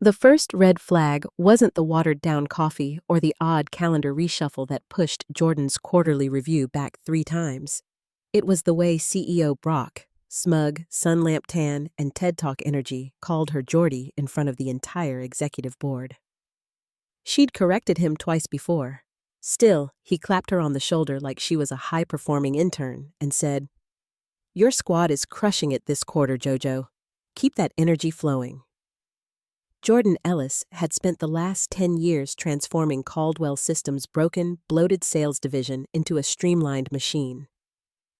The first red flag wasn't the watered-down coffee or the odd calendar reshuffle that pushed Jordan's quarterly review back 3 times. It was the way CEO Brock, smug, sun-lamp tan, and TED Talk energy, called her Jordy in front of the entire executive board. She'd corrected him twice before. Still, he clapped her on the shoulder like she was a high-performing intern and said, "Your squad is crushing it this quarter, JoJo. Keep that energy flowing." Jordan Ellis had spent the last 10 years transforming Caldwell Systems' broken, bloated sales division into a streamlined machine.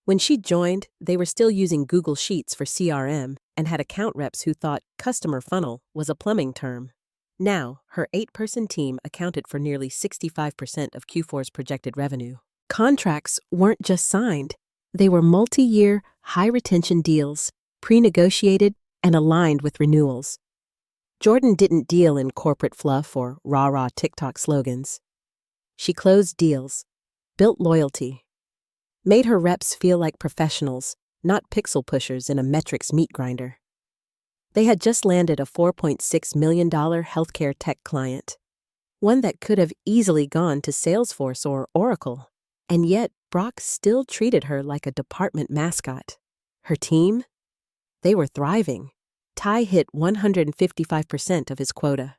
When she joined, they were still using Google Sheets for CRM and had account reps who thought customer funnel was a plumbing term. Now, her 8-person team accounted for nearly 65% of Q4's projected revenue. Contracts weren't just signed. They were multi-year, high-retention deals, pre-negotiated and aligned with renewals. Jordan didn't deal in corporate fluff or rah-rah TikTok slogans. She closed deals, built loyalty, made her reps feel like professionals, not pixel pushers in a metrics meat grinder. They had just landed a $4.6 million healthcare tech client, one that could have easily gone to Salesforce or Oracle, and yet Brock still treated her like a department mascot. Her team? They were thriving. Ty hit 155% of his quota.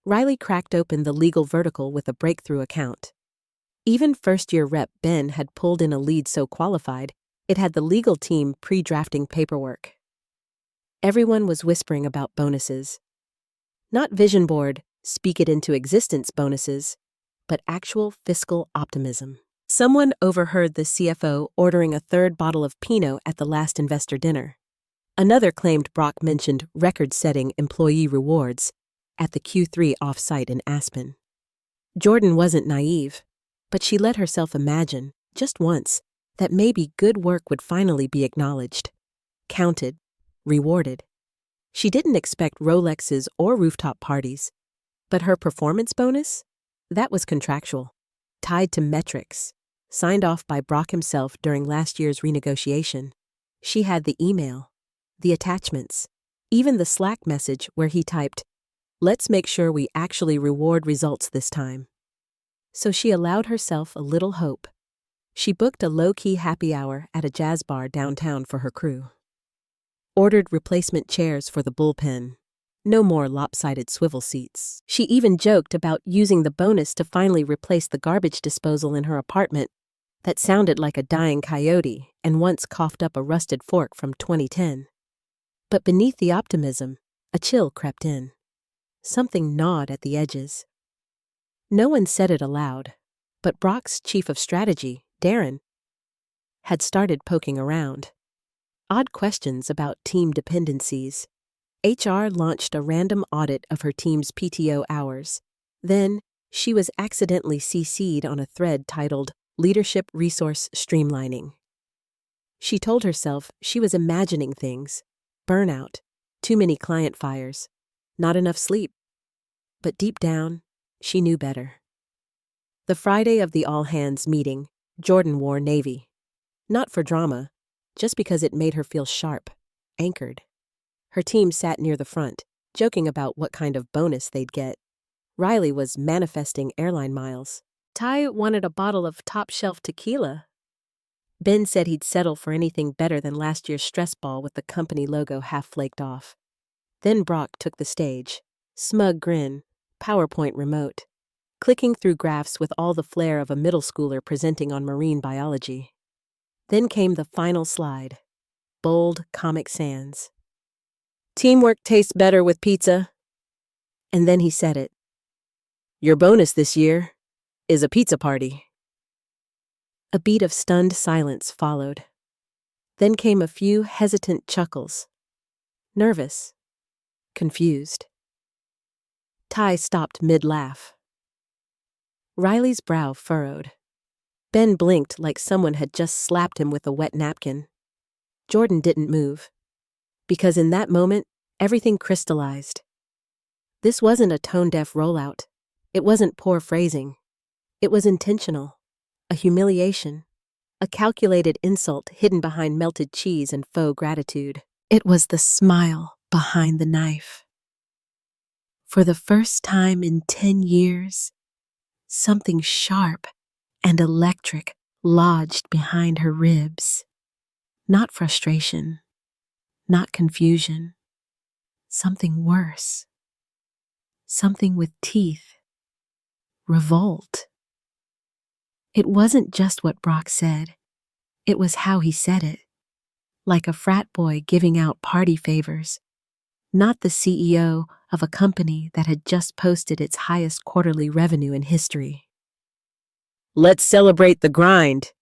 Riley cracked open the legal vertical with a breakthrough account. Even first-year rep Ben had pulled in a lead so qualified, it had the legal team pre-drafting paperwork. Everyone was whispering about bonuses. Not vision board, speak it into existence bonuses, but actual fiscal optimism. Someone overheard the CFO ordering a 3rd bottle of Pinot at the last investor dinner. Another claimed Brock mentioned record-setting employee rewards at the Q3 off-site in Aspen. Jordan wasn't naive, but she let herself imagine, just once, that maybe good work would finally be acknowledged, counted, rewarded. She didn't expect Rolexes or rooftop parties, but her performance bonus? That was contractual, tied to metrics, signed off by Brock himself during last year's renegotiation. She had the email, the attachments, even the Slack message where he typed, "Let's make sure we actually reward results this time." So she allowed herself a little hope. She booked a low-key happy hour at a jazz bar downtown for her crew. Ordered replacement chairs for the bullpen. No more lopsided swivel seats. She even joked about using the bonus to finally replace the garbage disposal in her apartment that sounded like a dying coyote and once coughed up a rusted fork from 2010. But beneath the optimism, a chill crept in. Something gnawed at the edges. No one said it aloud, but Brock's chief of strategy, Darren, had started poking around. Odd questions about team dependencies. HR launched a random audit of her team's PTO hours. Then, she was accidentally CC'd on a thread titled Leadership Resource Streamlining. She told herself she was imagining things. Burnout, too many client fires, not enough sleep. But deep down, she knew better. The Friday of the all-hands meeting, Jordan wore navy. Not for drama, just because it made her feel sharp, anchored. Her team sat near the front, joking about what kind of bonus they'd get. Riley was manifesting airline miles. Ty wanted a bottle of top-shelf tequila. Ben said he'd settle for anything better than last year's stress ball with the company logo half flaked off. Then Brock took the stage. Smug grin, PowerPoint remote, clicking through graphs with all the flair of a middle schooler presenting on marine biology. Then came the final slide. Bold Comic Sans. "Teamwork tastes better with pizza." And then he said it. "Your bonus this year is a pizza party." A beat of stunned silence followed. Then came a few hesitant chuckles. Nervous. Confused. Ty stopped mid-laugh. Riley's brow furrowed. Ben blinked like someone had just slapped him with a wet napkin. Jordan didn't move. Because in that moment, everything crystallized. This wasn't a tone-deaf rollout. It wasn't poor phrasing. It was intentional. A humiliation, a calculated insult hidden behind melted cheese and faux gratitude. It was the smile behind the knife. For the first time in 10 years, something sharp and electric lodged behind her ribs. Not frustration, not confusion, something worse. Something with teeth. Revolt. It wasn't just what Brock said. It was how he said it. Like a frat boy giving out party favors. Not the CEO of a company that had just posted its highest quarterly revenue in history. "Let's celebrate the grind,"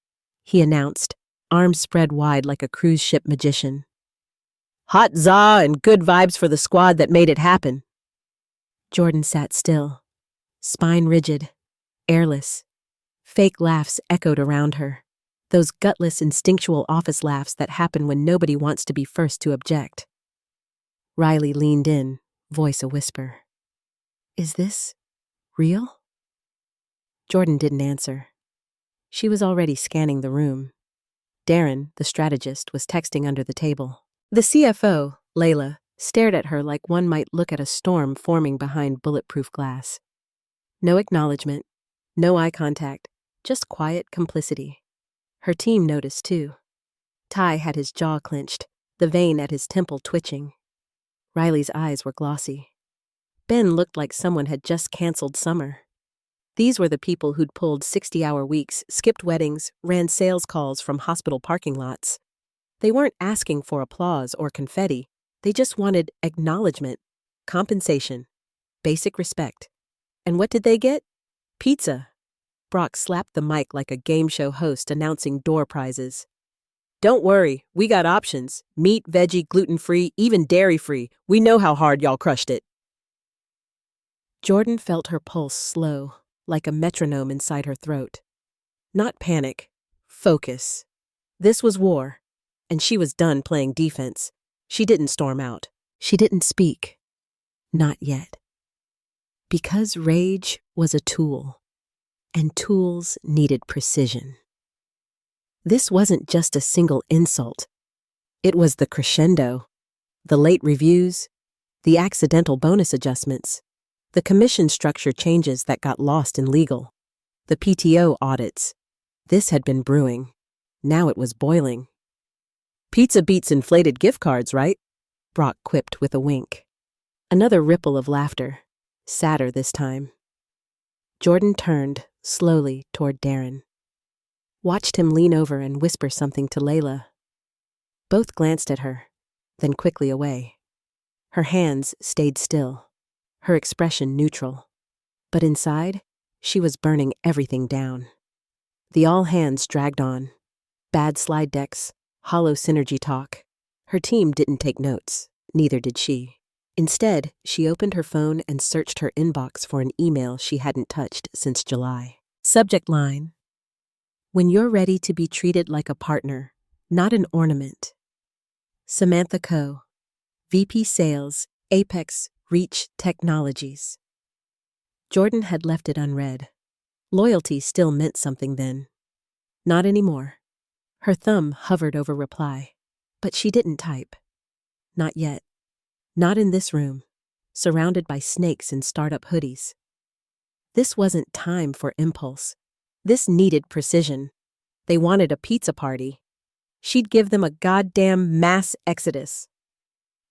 he announced, arms spread wide like a cruise ship magician. "Hot za and good vibes for the squad that made it happen." Jordan sat still, spine rigid, airless. Fake laughs echoed around her, those gutless, instinctual office laughs that happen when nobody wants to be first to object. Riley leaned in, voice a whisper. "Is this real?" Jordan didn't answer. She was already scanning the room. Darren, the strategist, was texting under the table. The CFO, Layla, stared at her like one might look at a storm forming behind bulletproof glass. No acknowledgement, no eye contact, just quiet complicity. Her team noticed too. Ty had his jaw clenched, the vein at his temple twitching. Riley's eyes were glossy. Ben looked like someone had just canceled summer. These were the people who'd pulled 60-hour weeks, skipped weddings, ran sales calls from hospital parking lots. They weren't asking for applause or confetti. They just wanted acknowledgement, compensation, basic respect. And what did they get? Pizza. Brock slapped the mic like a game show host announcing door prizes. "Don't worry, we got options. Meat, veggie, gluten-free, even dairy-free. We know how hard y'all crushed it." Jordan felt her pulse slow, like a metronome inside her throat. Not panic, focus. This was war, and she was done playing defense. She didn't storm out. She didn't speak. Not yet. Because rage was a tool, and tools needed precision. This wasn't just a single insult. It was the crescendo, the late reviews, the accidental bonus adjustments, the commission structure changes that got lost in legal, the PTO audits. This had been brewing. Now it was boiling. "Pizza beats inflated gift cards, right?" Brock quipped with a wink. Another ripple of laughter, sadder this time. Jordan turned slowly toward Darren. Watched him lean over and whisper something to Layla. Both glanced at her, then quickly away. Her hands stayed still, her expression neutral. But inside, she was burning everything down. The all hands dragged on. Bad slide decks, hollow synergy talk. Her team didn't take notes, neither did she. Instead, she opened her phone and searched her inbox for an email she hadn't touched since July. Subject line: "When you're ready to be treated like a partner, not an ornament." Samantha Coe, VP Sales, Apex Reach Technologies. Jordan had left it unread. Loyalty still meant something then. Not anymore. Her thumb hovered over reply, but she didn't type. Not yet. Not in this room, surrounded by snakes in startup hoodies. This wasn't time for impulse. This needed precision. They wanted a pizza party. She'd give them a goddamn mass exodus.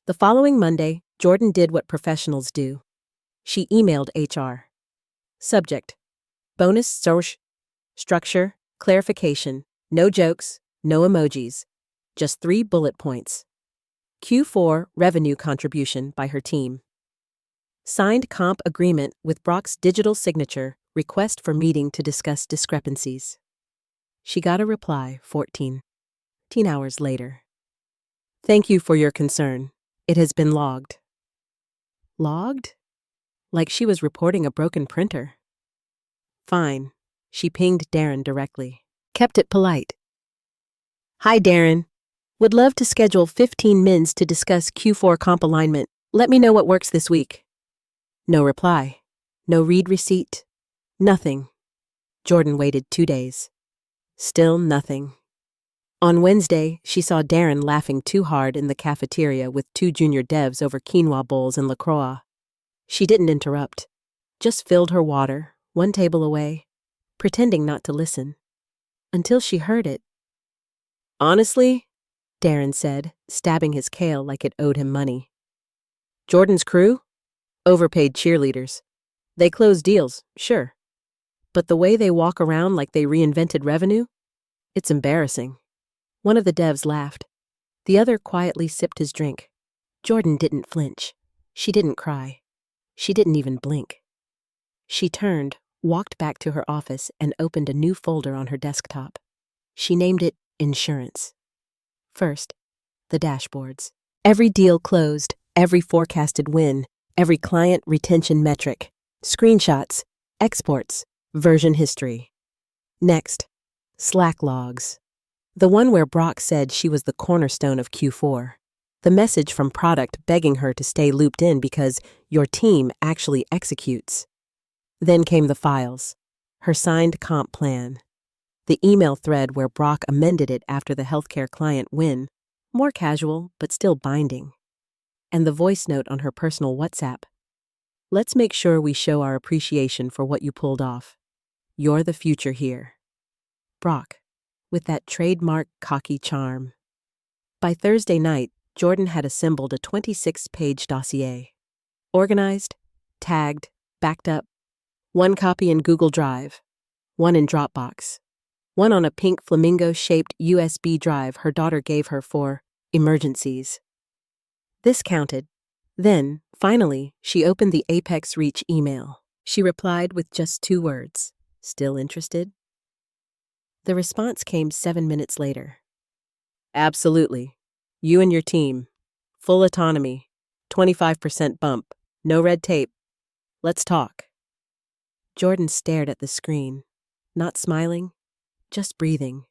The following Monday, Jordan did what professionals do. She emailed HR. Subject: bonus structure, clarification, no jokes, no emojis, just 3 bullet points. Q4 revenue contribution by her team. Signed comp agreement with Brock's digital signature, request for meeting to discuss discrepancies. She got a reply 14 hours later. "Thank you for your concern. It has been logged." Logged? Like she was reporting a broken printer. Fine. She pinged Darren directly. Kept it polite. "Hi, Darren. Would love to schedule 15 mins to discuss Q4 comp alignment. Let me know what works this week." No reply. No read receipt. Nothing. Jordan waited 2 days. Still nothing. On Wednesday, she saw Darren laughing too hard in the cafeteria with 2 junior devs over quinoa bowls and LaCroix. She didn't interrupt, just filled her water, one table away, pretending not to listen, until she heard it. Honestly, Darren said, stabbing his kale like it owed him money. Jordan's crew? Overpaid cheerleaders. They close deals, sure. But the way they walk around like they reinvented revenue? It's embarrassing. One of the devs laughed. The other quietly sipped his drink. Jordan didn't flinch. She didn't cry. She didn't even blink. She turned, walked back to her office, and opened a new folder on her desktop. She named it Insurance. First, the dashboards. Every deal closed, every forecasted win, every client retention metric, screenshots, exports, version history. Next, Slack logs. The one where Brock said she was the cornerstone of Q4. The message from product begging her to stay looped in because your team actually executes. Then came the files. Her signed comp plan. The email thread where Brock amended it after the healthcare client win, more casual but still binding. And the voice note on her personal WhatsApp. Let's make sure we show our appreciation for what you pulled off. You're the future here. Brock, with that trademark cocky charm. By Thursday night, Jordan had assembled a 26-page dossier. Organized, tagged, backed up. One copy in Google Drive, one in Dropbox, one on a pink flamingo-shaped USB drive her daughter gave her for emergencies. This counted. Then, finally, she opened the Apex Reach email. She replied with just 2 words. Still interested? The response came 7 minutes later. Absolutely. You and your team. Full autonomy. 25% bump. No red tape. Let's talk. Jordan stared at the screen, not smiling, just breathing,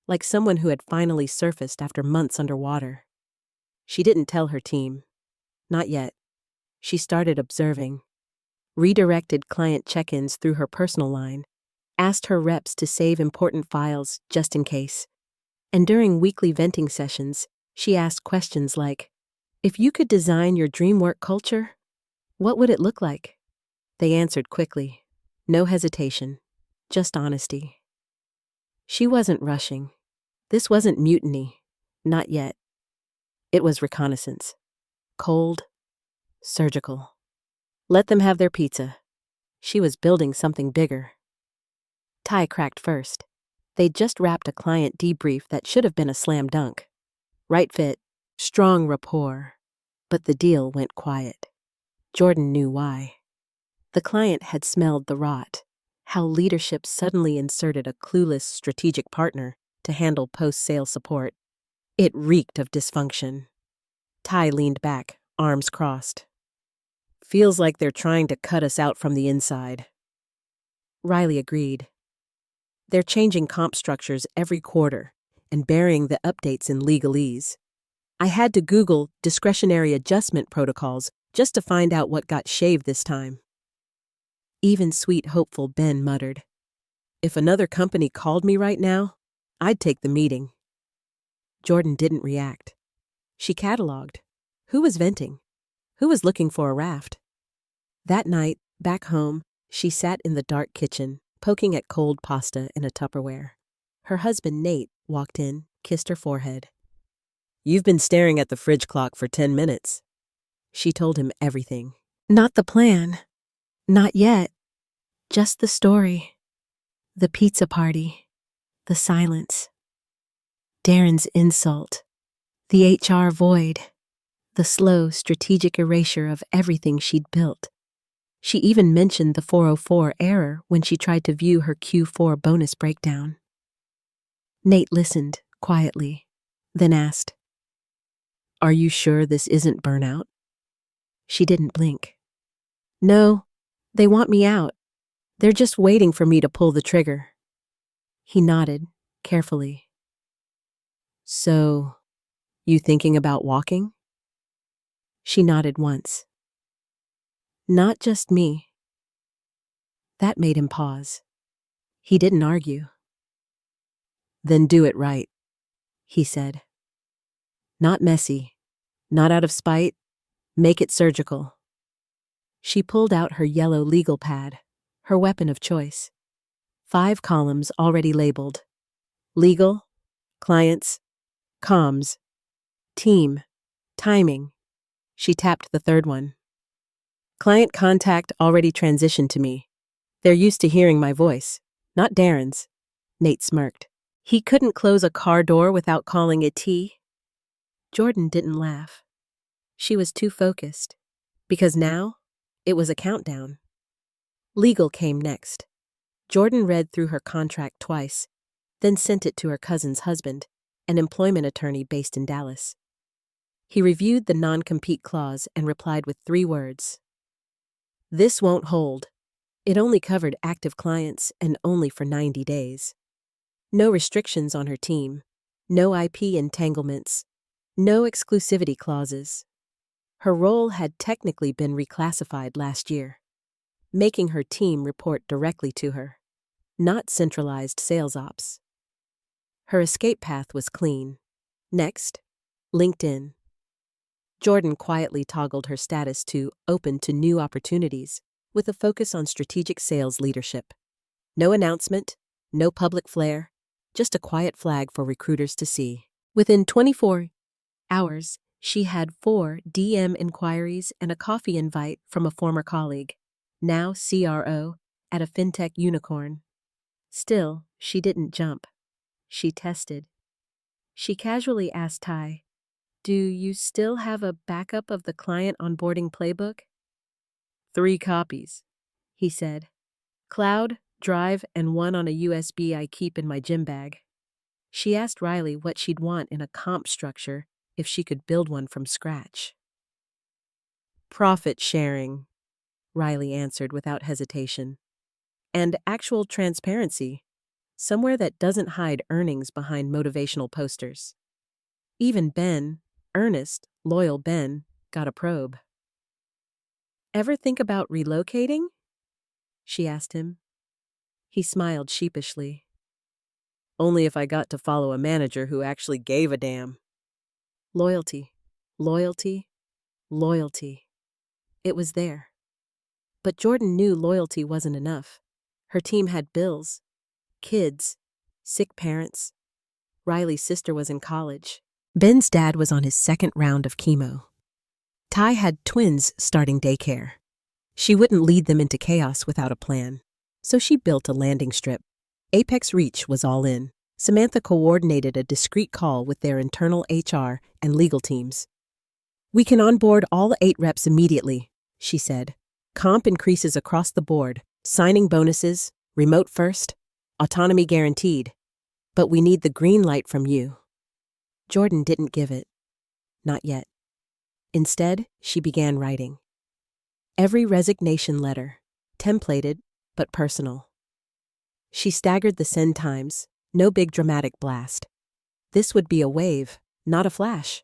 like someone who had finally surfaced after months underwater. She didn't tell her team. Not yet. She started observing, redirected client check-ins through her personal line, asked her reps to save important files just in case. And during weekly venting sessions, she asked questions like, if you could design your dream work culture, what would it look like? They answered quickly. No hesitation, just honesty. She wasn't rushing. This wasn't mutiny. Not yet. It was reconnaissance. Cold, surgical. Let them have their pizza. She was building something bigger. Tie cracked first. They'd just wrapped a client debrief that should have been a slam dunk. Right fit, strong rapport. But the deal went quiet. Jordan knew why. The client had smelled the rot, how leadership suddenly inserted a clueless strategic partner to handle post-sale support. It reeked of dysfunction. Ty leaned back, arms crossed. Feels like they're trying to cut us out from the inside. Riley agreed. They're changing comp structures every quarter and burying the updates in legalese. I had to Google discretionary adjustment protocols just to find out what got shaved this time. Even sweet, hopeful Ben muttered, if another company called me right now, I'd take the meeting. Jordan didn't react. She cataloged. Who was venting? Who was looking for a raft? That night, back home, she sat in the dark kitchen, poking at cold pasta in a Tupperware. Her husband, Nate, walked in, kissed her forehead. You've been staring at the fridge clock for 10 minutes. She told him everything. Not the plan. Not yet. Just the story. The pizza party. The silence. Darren's insult. The HR void. The slow, strategic erasure of everything she'd built. She even mentioned the 404 error when she tried to view her Q4 bonus breakdown. Nate listened, quietly, then asked, Are you sure this isn't burnout? She didn't blink. No, they want me out. They're just waiting for me to pull the trigger. He nodded, carefully. So, you thinking about walking? She nodded once. Not just me. That made him pause. He didn't argue. Then do it right, he said. Not messy, not out of spite, make it surgical. She pulled out her yellow legal pad, her weapon of choice. 5 columns already labeled. Legal, clients, comms, team, timing. She tapped the third one. Client contact already transitioned to me. They're used to hearing my voice, not Darren's. Nate smirked. He couldn't close a car door without calling it T. Jordan didn't laugh. She was too focused, because now it was a countdown. Legal came next. Jordan read through her contract twice, then sent it to her cousin's husband, an employment attorney based in Dallas. He reviewed the non-compete clause and replied with 3 words. This won't hold. It only covered active clients and only for 90 days. No restrictions on her team, no IP entanglements, no exclusivity clauses. Her role had technically been reclassified last year, making her team report directly to her, not centralized sales ops. Her escape path was clean. Next, LinkedIn. Jordan quietly toggled her status to open to new opportunities with a focus on strategic sales leadership. No announcement, no public flair, just a quiet flag for recruiters to see. Within 24 hours, she had 4 DM inquiries and a coffee invite from a former colleague, now CRO, at a fintech unicorn. Still, she didn't jump. She tested. She casually asked Ty, "Do you still have a backup of the client onboarding playbook?" 3 copies, he said. Cloud, Drive, and 1 on a USB I keep in my gym bag. She asked Riley what she'd want in a comp structure if she could build one from scratch. Profit sharing, Riley answered without hesitation. And actual transparency, somewhere that doesn't hide earnings behind motivational posters. Even Ben, earnest, loyal Ben, got a probe. Ever think about relocating? She asked him. He smiled sheepishly. Only if I got to follow a manager who actually gave a damn. Loyalty, loyalty, loyalty. It was there. But Jordan knew loyalty wasn't enough. Her team had bills, kids, sick parents. Riley's sister was in college. Ben's dad was on his 2nd round of chemo. Ty had twins starting daycare. She wouldn't lead them into chaos without a plan, so she built a landing strip. Apex Reach was all in. Samantha coordinated a discreet call with their internal HR and legal teams. We can onboard all 8 reps immediately, she said. Comp increases across the board, signing bonuses, remote first, autonomy guaranteed. But we need the green light from you. Jordan didn't give it. Not yet. Instead, she began writing. Every resignation letter, templated but personal. She staggered the send times, no big dramatic blast. This would be a wave, not a flash.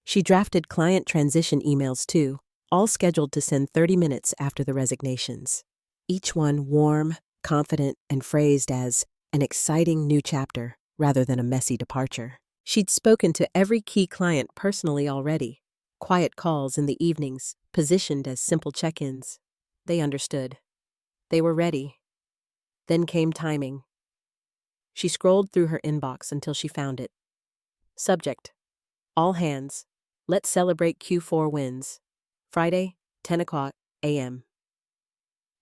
She drafted client transition emails too, all scheduled to send 30 minutes after the resignations. Each one warm, confident, and phrased as an exciting new chapter rather than a messy departure. She'd spoken to every key client personally already. Quiet calls in the evenings, positioned as simple check-ins. They understood. They were ready. Then came timing. She scrolled through her inbox until she found it. Subject: all hands. Let's celebrate Q4 wins. Friday, 10 o'clock a.m.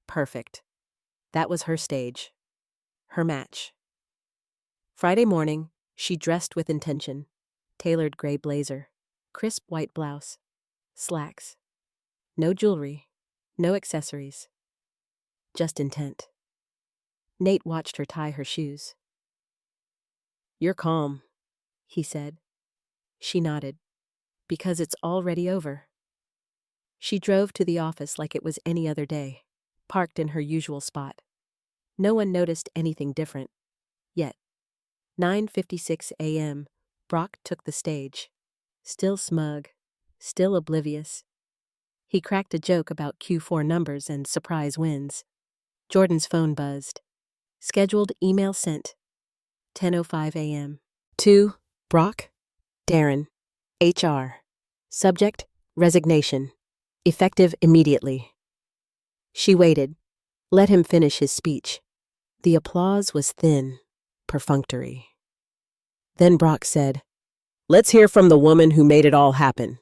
Perfect. That was her stage. Her match. Friday morning, she dressed with intention. Tailored gray blazer, crisp white blouse, slacks. No jewelry, no accessories. Just intent. Nate watched her tie her shoes. You're calm, he said. She nodded. Because it's already over. She drove to the office like it was any other day, parked in her usual spot. No one noticed anything different. Yet, 9:56 a.m., Brock took the stage. Still smug, still oblivious. He cracked a joke about Q4 numbers and surprise wins. Jordan's phone buzzed. Scheduled email sent. 10:05 a.m. To Brock, Darren, HR. Subject: resignation. Effective immediately. She waited, let him finish his speech. The applause was thin, perfunctory. Then Brock said, "Let's hear from the woman who made it all happen.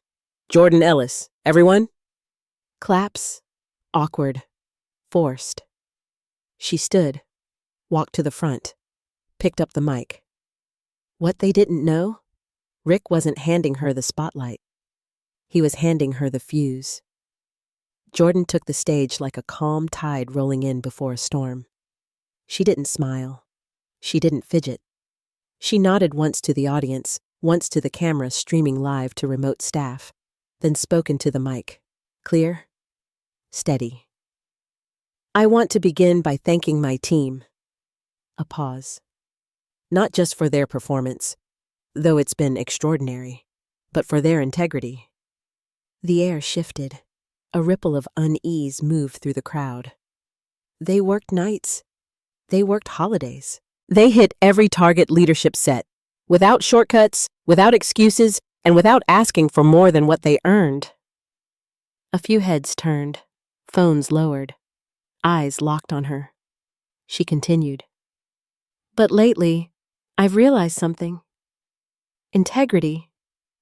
Jordan Ellis, everyone?" Claps, awkward, forced. She stood, walked to the front, picked up the mic. What they didn't know? Rick wasn't handing her the spotlight. He was handing her the fuse. Jordan took the stage like a calm tide rolling in before a storm. She didn't smile. She didn't fidget. She nodded once to the audience, once to the camera streaming live to remote staff, then spoke into the mic. Clear? Steady. "I want to begin by thanking my team." A pause. Not just for their performance, though it's been extraordinary, but for their integrity. The air shifted. A ripple of unease moved through the crowd. They worked nights. They worked holidays. They hit every target leadership set, without shortcuts, without excuses, and without asking for more than what they earned. A few heads turned, phones lowered, eyes locked on her. She continued. "But lately, I've realized something. Integrity,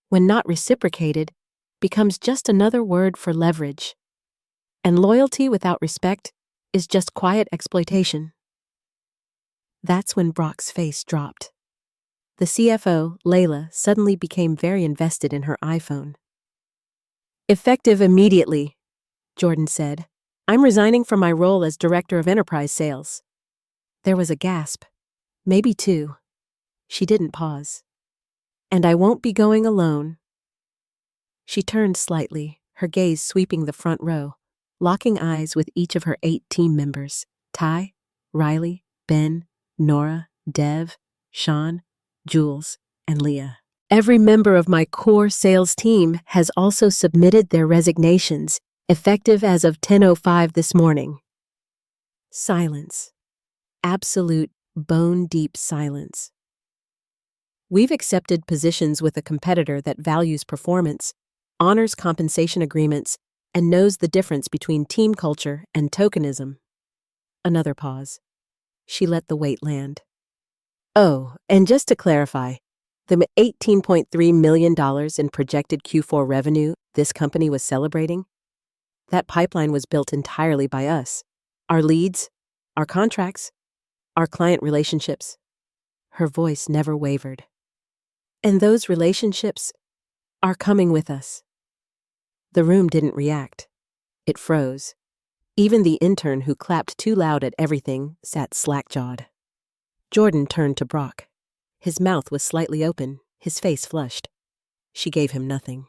when not reciprocated, becomes just another word for leverage. And loyalty without respect is just quiet exploitation." That's when Brock's face dropped. The CFO, Layla, suddenly became very invested in her iPhone. "Effective immediately," Jordan said. "I'm resigning from my role as Director of Enterprise Sales." There was a gasp, maybe two. She didn't pause. "And I won't be going alone." She turned slightly, her gaze sweeping the front row, locking eyes with each of her 8 team members: Ty, Riley, Ben, Nora, Dev, Sean, Jules, and Leah. "Every member of my core sales team has also submitted their resignations, effective as of 10:05 this morning." Silence. Absolute, bone-deep silence. "We've accepted positions with a competitor that values performance, honors compensation agreements, and knows the difference between team culture and tokenism." Another pause. She let the weight land. "Oh, and just to clarify, the $18.3 million in projected Q4 revenue this company was celebrating, that pipeline was built entirely by us. Our leads, our contracts, our client relationships." Her voice never wavered. "And those relationships are coming with us." The room didn't react. It froze. Even the intern who clapped too loud at everything sat slack-jawed. Jordan turned to Brock. His mouth was slightly open, his face flushed. She gave him nothing.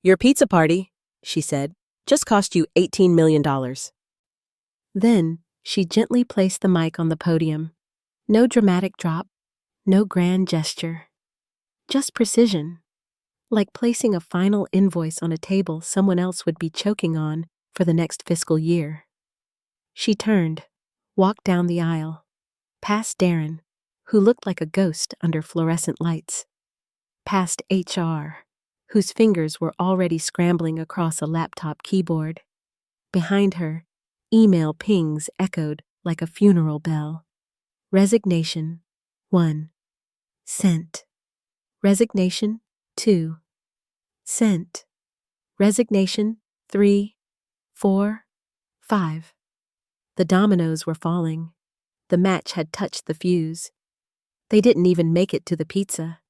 "Your pizza party," she said, "just cost you $18 million. Then she gently placed the mic on the podium. No dramatic drop, no grand gesture. Just precision. Like placing a final invoice on a table someone else would be choking on for the next fiscal year. She turned, walked down the aisle, past Darren, who looked like a ghost under fluorescent lights, past HR, whose fingers were already scrambling across a laptop keyboard. Behind her, email pings echoed like a funeral bell. Resignation, 1. Sent. Resignation, 2. Sent. Resignation, 3, 4, 5. The dominoes were falling. The match had touched the fuse. They didn't even make it to the pizza.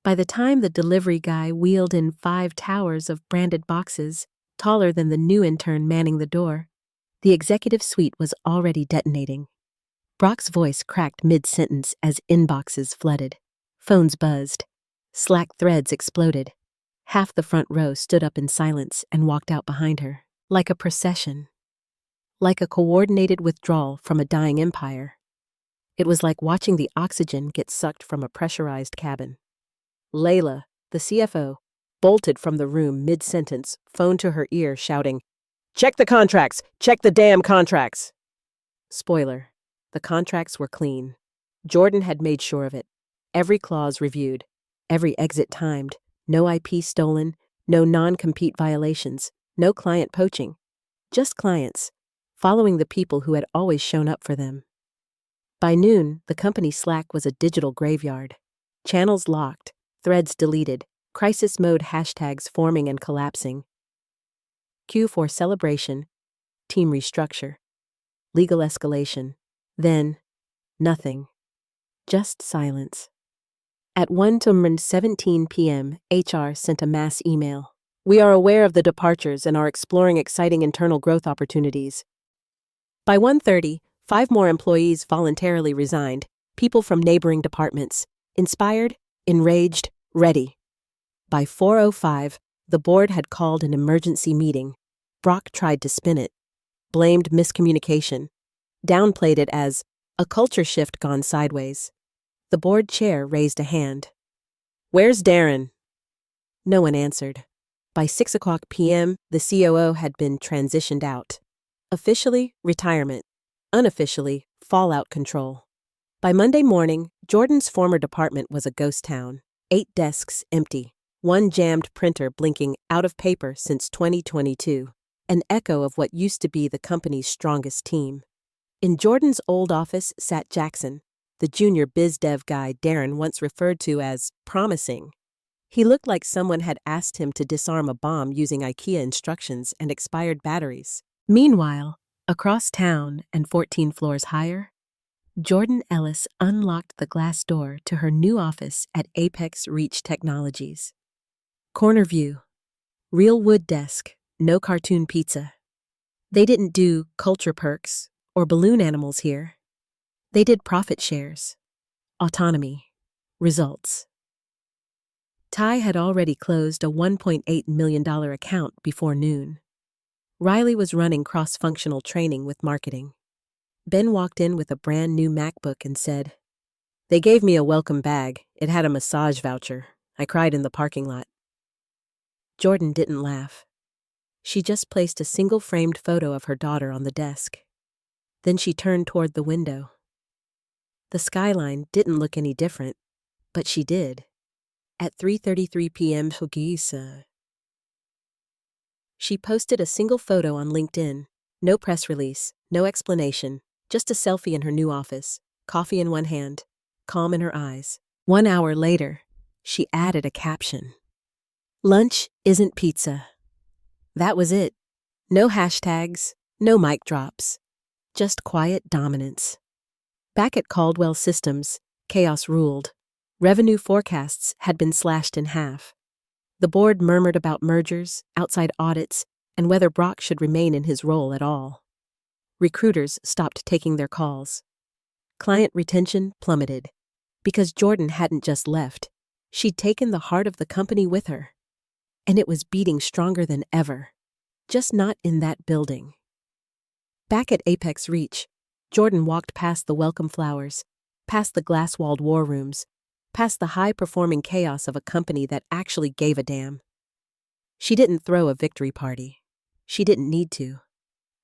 By the time the delivery guy wheeled in 5 towers of branded boxes, taller than the new intern manning the door, the executive suite was already detonating. Brock's voice cracked mid-sentence as inboxes flooded. Phones buzzed. Slack threads exploded. Half the front row stood up in silence and walked out behind her, like a procession. Like a coordinated withdrawal from a dying empire. It was like watching the oxygen get sucked from a pressurized cabin. Layla, the CFO, bolted from the room mid-sentence, phone to her ear, shouting, "Check the contracts! Check the damn contracts!" Spoiler, the contracts were clean. Jordan had made sure of it. Every clause reviewed, every exit timed, no IP stolen, no non-compete violations, no client poaching. Just clients, following the people who had always shown up for them. By noon, the company Slack was a digital graveyard. Channels locked, threads deleted, crisis mode hashtags forming and collapsing. Cue for celebration, team restructure, legal escalation. Then, nothing. Just silence. At 1:17 p.m., HR sent a mass email. We are aware of the departures and are exploring exciting internal growth opportunities. By 1:30, 5 more employees voluntarily resigned, people from neighboring departments, inspired, enraged, ready. By 4:05, the board had called an emergency meeting. Brock tried to spin it, blamed miscommunication, downplayed it as a culture shift gone sideways. The board chair raised a hand. "Where's Darren?" No one answered. By 6:00 p.m., the COO had been transitioned out. Officially, retirement. Unofficially, fallout control. By Monday morning, Jordan's former department was a ghost town. 8 desks empty. 1 jammed printer blinking out of paper since 2022. An echo of what used to be the company's strongest team. In Jordan's old office sat Jackson, the junior biz dev guy Darren once referred to as promising. He looked like someone had asked him to disarm a bomb using IKEA instructions and expired batteries. Meanwhile, across town and 14 floors higher, Jordan Ellis unlocked the glass door to her new office at Apex Reach Technologies. Corner view. Real wood desk, no cartoon pizza. They didn't do culture perks or balloon animals here. They did profit shares, autonomy, results. Ty had already closed a $1.8 million account before noon. Riley was running cross-functional training with marketing. Ben walked in with a brand new MacBook and said, "They gave me a welcome bag. It had a massage voucher. I cried in the parking lot." Jordan didn't laugh. She just placed a single framed photo of her daughter on the desk. Then she turned toward the window. The skyline didn't look any different, but she did. At 3:33 p.m. She posted a single photo on LinkedIn. No press release, no explanation, just a selfie in her new office, coffee in one hand, calm in her eyes. 1 hour later, she added a caption. "Lunch isn't pizza." That was it. No hashtags, no mic drops, just quiet dominance. Back at Caldwell Systems, chaos ruled. Revenue forecasts had been slashed in half. The board murmured about mergers, outside audits, and whether Brock should remain in his role at all. Recruiters stopped taking their calls. Client retention plummeted. Because Jordan hadn't just left, she'd taken the heart of the company with her. And it was beating stronger than ever. Just not in that building. Back at Apex Reach, Jordan walked past the welcome flowers, past the glass-walled war rooms, past the high-performing chaos of a company that actually gave a damn. She didn't throw a victory party. She didn't need to.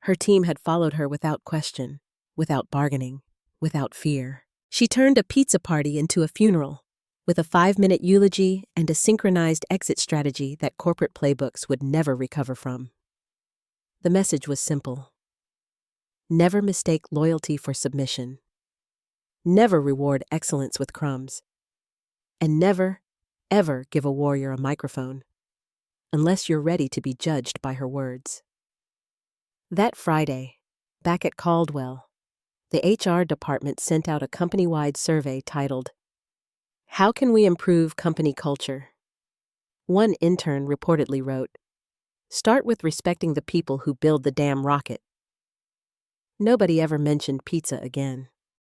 Her team had followed her without question, without bargaining, without fear. She turned a pizza party into a funeral, with a 5-minute eulogy and a synchronized exit strategy that corporate playbooks would never recover from. The message was simple. Never mistake loyalty for submission. Never reward excellence with crumbs. And never, ever give a warrior a microphone, unless you're ready to be judged by her words. That Friday, back at Caldwell, the HR department sent out a company-wide survey titled, "How Can We Improve Company Culture?" One intern reportedly wrote, "Start with respecting the people who build the damn rocket." Nobody ever mentioned pizza again.